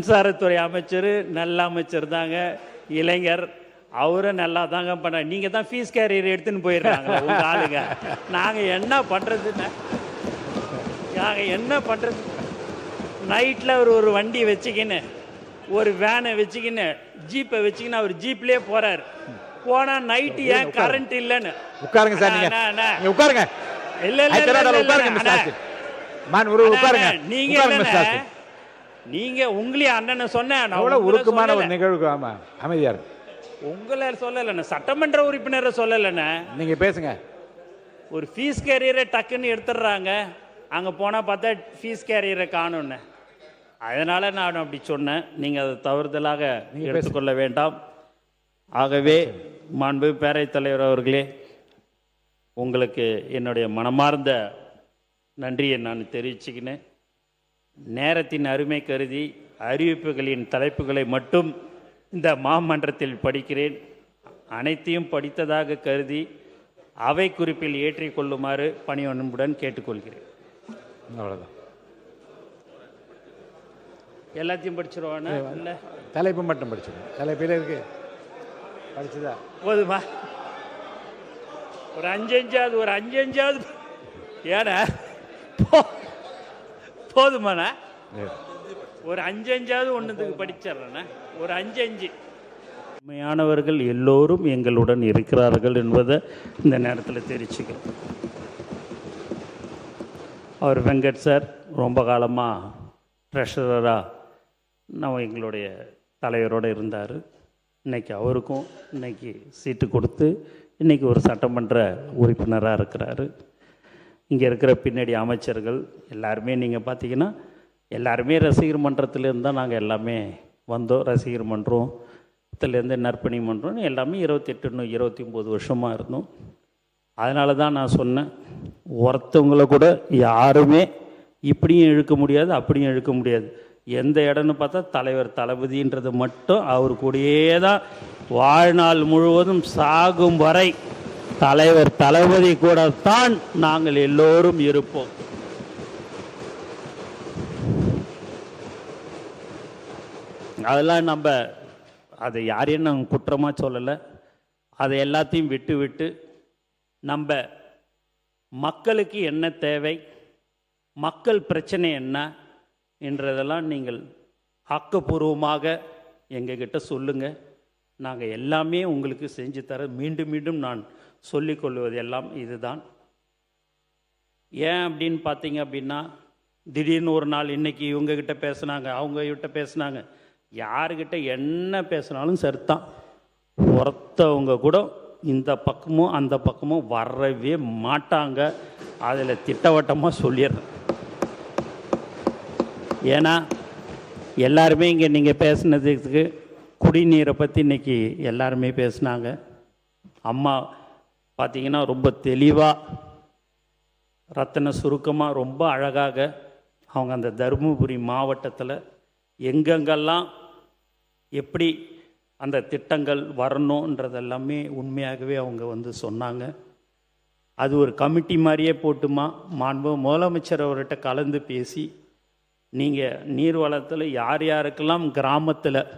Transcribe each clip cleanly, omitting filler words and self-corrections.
மின்சாரத்துறை அமைச்சர் நல்ல அமைச்சர் தாங்க, இளைஞர், அவரும் நல்லா தாங்க பண்ண. நீங்க தான் ஃபீஸ் கேரியர் எடுத்துன்னு போயிடுறாங்க உங்க ஆளுங்க. நாங்க என்ன பண்றதுன்னு நைட்டில் அவர் ஒரு வண்டி வச்சுக்கின்னு, ஒரு வேனை வச்சுக்கின்னு, ஜீப்பை வச்சுக்கின்னு அவர் ஜீப்லேயே போறாரு. போனா நைட்டு ஏன் கரண்ட் இல்லைன்னு உட்காருங்க சார். நீங்க உட்காருங்க. இல்ல நீங்க உங்களையும் அண்ணனை சொன்னேன். உருக்கமான ஒரு நிகழ்வு. ஆமா, அமைதியா இருக்கு. உங்களை சொல்லல, சட்டமன்ற உறுப்பினரை சொல்லலண்ணே. நீங்க பேசுங்க. ஒரு ஃபீஸ் கேரியரை டக்குன்னு எடுத்துடுறாங்க. அங்கே போனால் பார்த்தா ஃபீஸ் கேரியரை காணும்னு. அதனால் நான் அப்படி சொன்னேன். நீங்கள் அதை தவறுதலாக எடுத்துக்கொள்ள வேண்டாம். ஆகவே மாண்பு பேரவைத் தலைவர் அவர்களே, உங்களுக்கு என்னுடைய மனமார்ந்த நன்றியை நான் தெரிவிச்சுக்கினேன். நேரத்தின் அருமை கருதி அறிவிப்புகளின் தலைப்புகளை மட்டும் இந்த மாமன்றத்தில் படிக்கிறேன். அனைத்தையும் படித்ததாக கருதி அவை குறிப்பில் ஏற்றிக்கொள்ளுமாறு பணிவன்புடன் கேட்டுக்கொள்கிறேன். அவ்வளோதான். எல்லாத்தையும் படிச்சிருவானே இல்லை, தலைப்பு மட்டும் படிச்சிருவோம். தலைப்பில் இருக்கு, படிச்சுதா போதுமா? ஒரு அஞ்சஞ்சாவது ஏன்னா போதுமாண்ணா? ஒரு அஞ்சஞ்சாவது ஒன்றுத்துக்கு படிச்சிட்றேண்ணா. ஒரு அஞ்சு உண்மையானவர்கள் எல்லோரும் எங்களுடன் இருக்கிறார்கள் என்பதை இந்த நேரத்தில் தெரிவிச்சுக்கிறேன். அவர் வெங்கட் சார் ரொம்ப காலமாக ட்ரெஷரராக நம்ம எங்களுடைய தலைவரோடு இருந்தார். இன்றைக்கி அவருக்கும் இன்றைக்கி சீட்டு கொடுத்து இன்றைக்கி ஒரு சட்டமன்ற உறுப்பினராக இருக்கிறாரு. இங்கே இருக்கிற பின்னாடி அமைச்சர்கள் எல்லாருமே நீங்கள் பார்த்தீங்கன்னா எல்லாருமே ரசிகர் மன்றத்திலேருந்து தான் நாங்கள் எல்லாமே வந்தோம். ரசிகர் மன்றத்துலேருந்து நற்பணி மன்றம் எல்லாமே 28-29 வருஷமாக இருந்தோம். அதனால தான் நான் சொன்னேன், ஒருத்தவங்கள கூட யாருமே இப்படியும் இழுக்க முடியாது, அப்படியும் இழுக்க முடியாது. எந்த இடம்னு பார்த்தா தலைவர் தளபதின்றது மட்டும் அவர் கூடயே தான் வாழ்நாள் முழுவதும் சாகும் வரை தலைவர் தளபதி கூட தான் நாங்கள் எல்லோரும் இருப்போம். அதெல்லாம் நம்ம அதை யாரையும் நாங்கள் குற்றமாக சொல்லலை. அதை எல்லாத்தையும் விட்டு நம்ம மக்களுக்கு என்ன தேவை, மக்கள் பிரச்சனை என்ன என்றதெல்லாம் நீங்கள் ஆக்கப்பூர்வமாக எங்ககிட்ட சொல்லுங்கள். நாங்கள் எல்லாமே உங்களுக்கு செஞ்சு தர மீண்டும் நான் சொல்லிக்கொள்வது எல்லாம் இதுதான். ஏன் அப்படின்னு பார்த்தீங்க அப்படின்னா, திடீர்னு ஒரு நாள் இன்றைக்கி இவங்ககிட்ட பேசுனாங்க, அவங்ககிட்ட பேசுனாங்க, யாருக்கிட்ட என்ன பேசுனாலும் சரிதான். ஒருத்தவங்க கூட இந்த பக்கமும் அந்த பக்கமும் வரவே மாட்டாங்க. அதில் திட்டவட்டமாக சொல்லிடுறேன். ஏன்னா எல்லாருமே இங்கே நீங்கள் பேசுனதுக்கு குடிநீரை பற்றி இன்றைக்கி எல்லாருமே பேசுனாங்க. அம்மா பார்த்திங்கன்னா ரொம்ப தெளிவாக ரத்தன சுருக்கமாக ரொம்ப அழகாக அவங்க அந்த தருமபுரி மாவட்டத்தில் எங்கெங்கெல்லாம் எப்படி அந்த திட்டங்கள் வரணுன்றதெல்லாமே உண்மையாகவே அவங்க வந்து சொன்னாங்க. அது ஒரு கமிட்டி மாதிரியே போட்டுமா மாண்பு முதலமைச்சர் அவர்கிட்ட கலந்து பேசி, நீங்கள் நீர்வளத்தில் யார் யாருக்கெல்லாம் கிராமத்தில்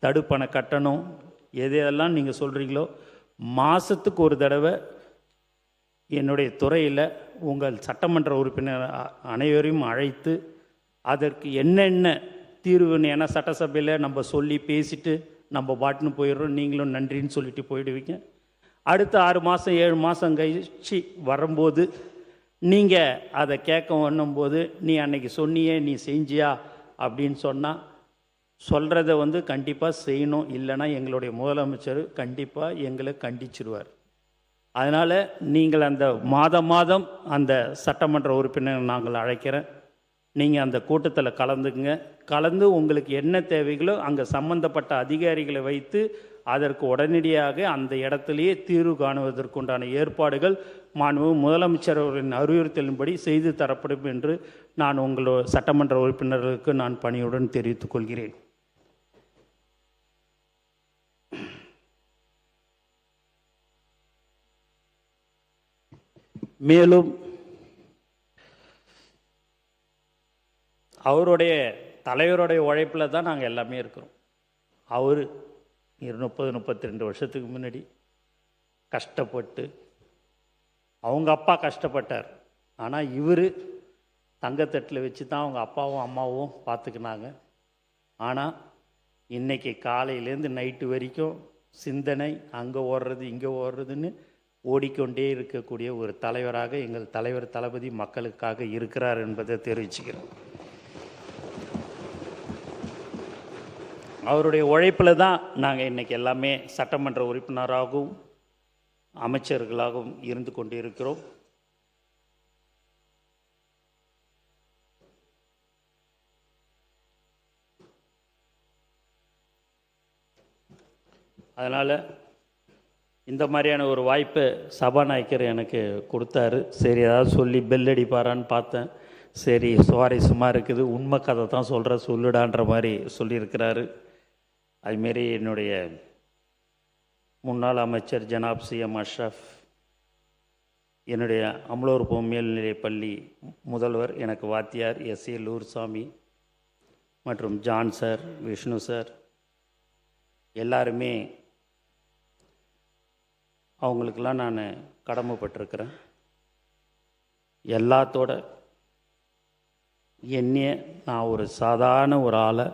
தடுப்பணை கட்டணும், எதையெல்லாம் நீங்கள் சொல்கிறீங்களோ மாதத்துக்கு ஒரு தடவை என்னுடைய துறையில் உங்கள் சட்டமன்ற உறுப்பினர் அனைவரையும் அழைத்து அதற்கு என்னென்ன தீர்வுன்னு, ஏன்னா சட்டசபையில் நம்ம சொல்லி பேசிட்டு நம்ம பாட்டுன்னு போயிடுறோம், நீங்களும் நன்றின்னு சொல்லிட்டு போயிடுவீங்க. அடுத்த 6 மாதம் 7 மாதம் கழிச்சு வரும்போது நீங்கள் அதை கேட்க பண்ணும்போது, நீ அன்னைக்கு சொன்னியே நீ செஞ்சியா அப்படின்னு சொன்னால் சொல்கிறத வந்து கண்டிப்பாக செய்யணும். இல்லைன்னா எங்களுடைய முதலமைச்சர் கண்டிப்பாக எங்களை கண்டிச்சிருவார். அதனால் நீங்கள் அந்த மாதம் அந்த சட்டமன்ற உறுப்பினர் நாங்கள் அழைக்கிறேன். நீங்கள் அந்த கூட்டத்தில் கலந்துக்குங்க. கலந்து உங்களுக்கு என்ன தேவைகளோ அங்கே சம்பந்தப்பட்ட அதிகாரிகளை வைத்து அதற்கு உடனடியாக அந்த இடத்துலையே தீர்வு காணுவதற்குண்டான ஏற்பாடுகள் மாண்பு முதலமைச்சர் அவர்களின் அறிவுறுத்தலின்படி செய்து தரப்படும் என்று நான் உங்களோட சட்டமன்ற உறுப்பினர்களுக்கு நான் பணியுடன் தெரிவித்துக் கொள்கிறேன். மேலும் அவருடைய தலைவருடைய உழைப்பில் தான் நாங்கள் எல்லாமே இருக்கிறோம். அவர் 32 வருஷத்துக்கு முன்னாடி கஷ்டப்பட்டு, அவங்க அப்பா கஷ்டப்பட்டார், ஆனால் இவர் தங்கத்தட்டில் வச்சு தான் அவங்க அப்பாவும் அம்மாவும் பார்த்துக்கினாங்க. ஆனால் இன்றைக்கி காலையிலேருந்து நைட்டு வரைக்கும் சிந்தனை அங்கே ஓடுறது இங்கே ஓடுறதுன்னு ஓடிக்கொண்டே இருக்கக்கூடிய ஒரு தலைவராக எங்கள் தலைவர் தளபதி மக்களுக்காக இருக்கிறார் என்பதை தெரிவிச்சுக்கிறோம். அவருடைய உழைப்பில் தான் நாங்கள் இன்றைக்கி எல்லாமே சட்டமன்ற உறுப்பினராகவும் அமைச்சர்களாகவும் இருந்து கொண்டு இருக்கிறோம். அதனால் இந்த மாதிரியான ஒரு வாய்ப்பை சபாநாயகர் எனக்கு கொடுத்தாரு. சரி, ஏதாவது சொல்லி பெல் அடிப்பாரான்னு பார்த்தேன். சரி, சுவாரஸ்யமாக இருக்குது, உண்மை கதை தான் சொல்லுடான்ற மாதிரி சொல்லியிருக்கிறாரு. அதுமாரி என்னுடைய முன்னாள் அமைச்சர் ஜனாப் சிஎம் அஷ்ரஃப், என்னுடைய அமலூர் மேல்நிலைப் பள்ளி முதல்வர், எனக்கு வாத்தியார் எஸ்ஏ லூர்சாமி மற்றும் ஜான் சார், விஷ்ணு சார், எல்லாருமே அவங்களுக்கெல்லாம் நான் கடமைப்பட்டிருக்கிறேன். எல்லாத்தோட என்னைய நான் ஒரு சாதாரண ஒரு ஆளை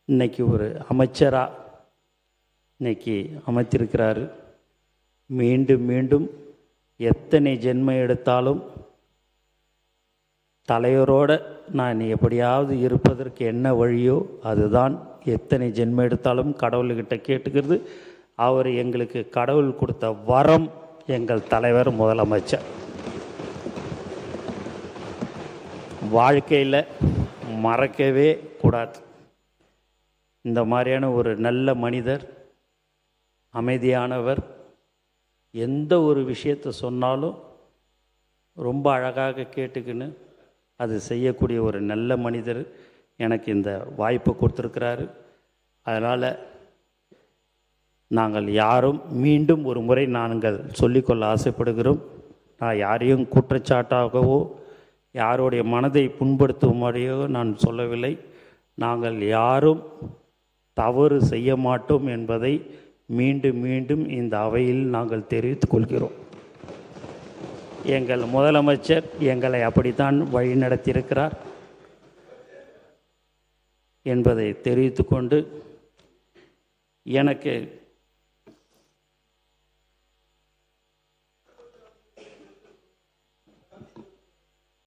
இன்றைக்கி ஒரு அமைச்சராக இன்றைக்கி அமைத்திருக்கிறாரு. மீண்டும் மீண்டும் எத்தனை ஜென்மம் எடுத்தாலும் தலைவரோடு நான் எப்படியாவது இருப்பதற்கு என்ன வழியோ அதுதான். எத்தனை ஜென்மம் எடுத்தாலும் கடவுள்கிட்ட கேட்டுக்கிறது. அவர் எங்களுக்கு கடவுள் கொடுத்த வரம் எங்கள் தலைவர் முதலமைச்சர். வாழ்க்கையில் மறக்கவே கூடாது. இந்த மாதிரியான ஒரு நல்ல மனிதர், அமைதியானவர், எந்த ஒரு விஷயத்தை சொன்னாலும் ரொம்ப அழகாக கேட்டுக்கின்னு அது செய்யக்கூடிய ஒரு நல்ல மனிதர் எனக்கு இந்த வாய்ப்பை கொடுத்துருக்கிறாரு. அதனால் நாங்கள் யாரும் மீண்டும் ஒரு முறை நாங்கள் சொல்லிக்கொள்ள ஆசைப்படுகிறோம். நான் யாரையும் குற்றச்சாட்டாகவோ யாருடைய மனதை புண்படுத்தும்படியோ நான் சொல்லவில்லை. நாங்கள் யாரும் தவறு செய்ய மாட்டோம் என்பதை மீண்டும் மீண்டும் இந்த அவையில் நாங்கள் தெரிவித்துக் கொள்கிறோம். எங்கள் முதலமைச்சர் எங்களை அப்படித்தான் வழிநடத்தியிருக்கிறார் என்பதை தெரிவித்துக்கொண்டு, எனக்கு